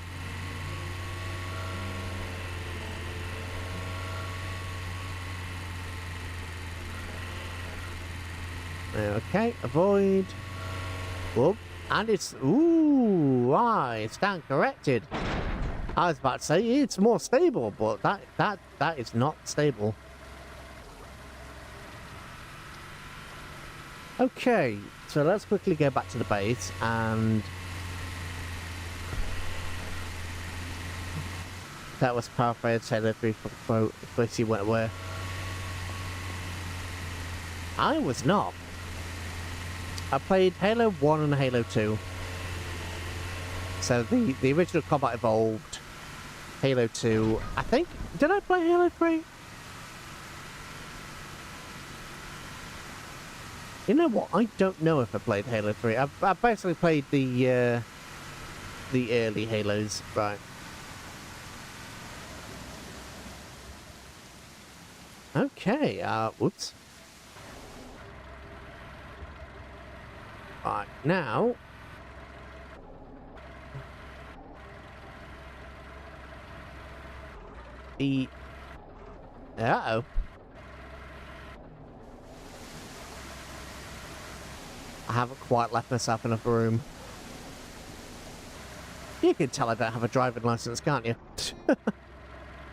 Okay, avoid. Whoop. And it's... Ooh, it's down corrected. I was about to say it's more stable, but that is not stable. Okay, so let's quickly go back to the base and that was paraphrased Halo 3 quote if you went where. I was not. I played Halo 1 and Halo 2. So the original Combat Evolved, Halo 2. I think, did I play Halo 3? You know what? I don't know if I played Halo 3. I basically played the early Halos, right? Okay. Whoops. Right now. Uh-oh. I haven't quite left myself enough room. You can tell I don't have a driving license, can't you?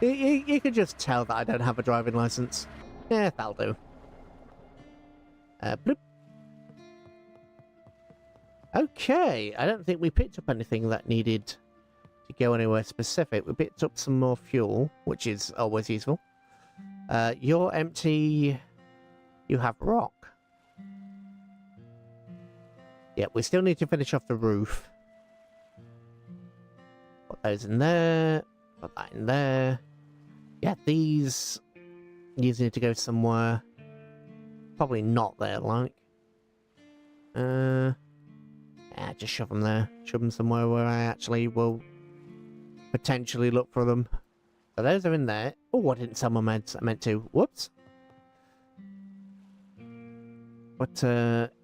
You can just tell that I don't have a driving license. Yeah, that'll do. Bloop. Okay, I don't think we picked up anything that needed to go anywhere specific. We picked up some more fuel, which is always useful. You're empty. You have rock. Yeah, we still need to finish off the roof. Put those in there. Put that in there. Yeah, these need to go somewhere. Probably not there, like. Yeah, just shove them there. Shove them somewhere where I actually will potentially look for them. So those are in there. Oh, I didn't sell my meds. I meant to. Whoops. But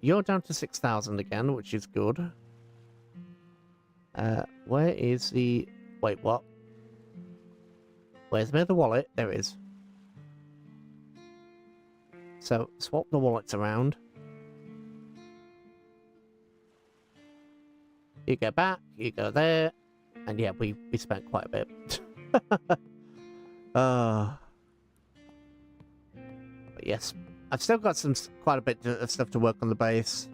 you're down to 6,000 again, which is good. Where is the... Wait, what? Where's the wallet? There it is. So, swap the wallets around. You go back, you go there. And yeah, we spent quite a bit. But yes, I've still got quite a bit of stuff to work on the base.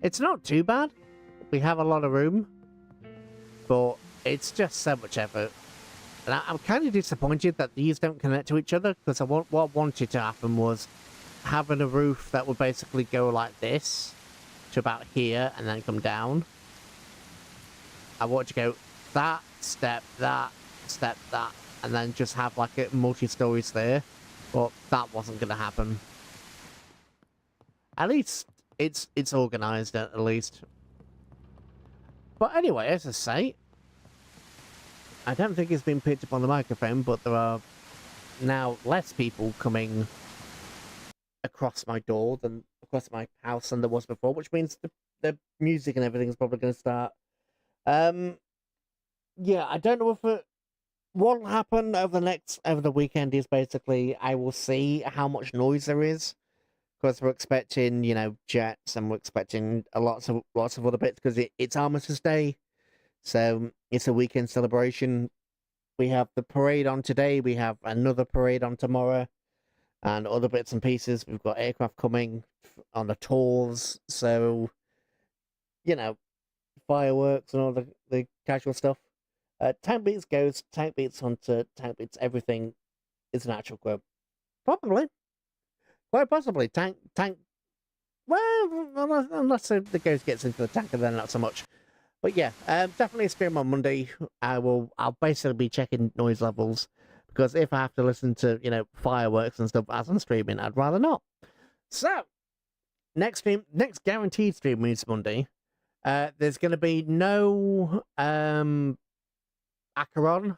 It's not too bad. We have a lot of room. But it's just so much effort. And I'm kind of disappointed that these don't connect to each other, because what I wanted to happen was having a roof that would basically go like this to about here and then come down. I want to go that, step, that, and then just have like a multi-stories there. But that wasn't going to happen. At least it's organised at least. But anyway, as I say, I don't think it's been picked up on the microphone, but there are now less people coming across my door than across my house than there was before, which means the music and everything is probably going to start. Yeah, I don't know if what will happen over the weekend is basically I will see how much noise there is, because we're expecting, you know, jets, and we're expecting lots of other bits, because it's Armistice Day. So it's a weekend celebration. We have the parade on today. We have another parade on tomorrow, and other bits and pieces. We've got aircraft coming on the tours. So, you know, fireworks and all the casual stuff. Tank Beats Ghost, Tank Beats Hunter, Tank Beats everything is an actual quote. Probably. Quite possibly. Tank. Well, unless the Ghost gets into the tanker, then not so much. But yeah, definitely a stream on Monday. I'll basically be checking noise levels, because if I have to listen to, you know, fireworks and stuff as I'm streaming, I'd rather not. So, next guaranteed stream is Monday. There's going to be no Acheron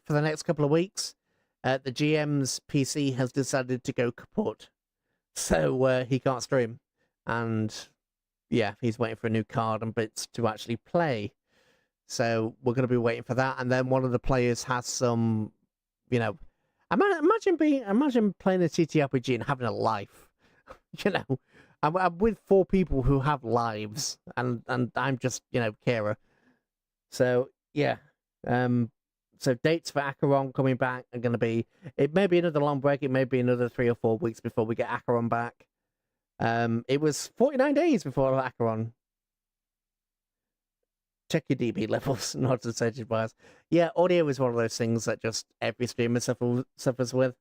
for the next couple of weeks. The GM's PC has decided to go kaput, so he can't stream, and yeah, he's waiting for a new card and bits to actually play. So we're going to be waiting for that, and then one of the players has some, you know, imagine playing a TTRPG and having a life. You know, I'm with 4 people who have lives, and I'm just, you know, carer. So yeah, So dates for Acheron coming back are going to be, it may be another long break, it may be another 3 or 4 weeks before we get Acheron back. It was 49 days before Acheron. Check your DB levels, not percentage bias. Yeah, audio is one of those things that just every streamer suffers with.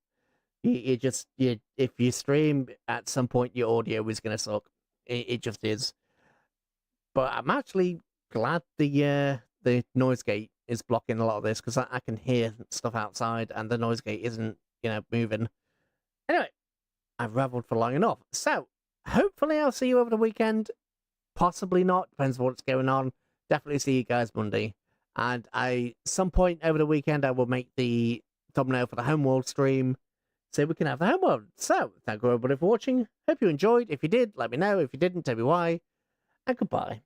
If you stream, at some point your audio is going to suck. It just is. But I'm actually glad the noise gate is blocking a lot of this, because I can hear stuff outside and the noise gate isn't, moving. Anyway, I've rambled for long enough. So, hopefully I'll see you over the weekend. Possibly not. Depends on what's going on. Definitely see you guys Monday. And some point over the weekend, I will make the thumbnail for the Homeworld stream, so we can have the Homeworld. So, thank you everybody for watching. Hope you enjoyed. If you did, let me know. If you didn't, tell me why. And goodbye.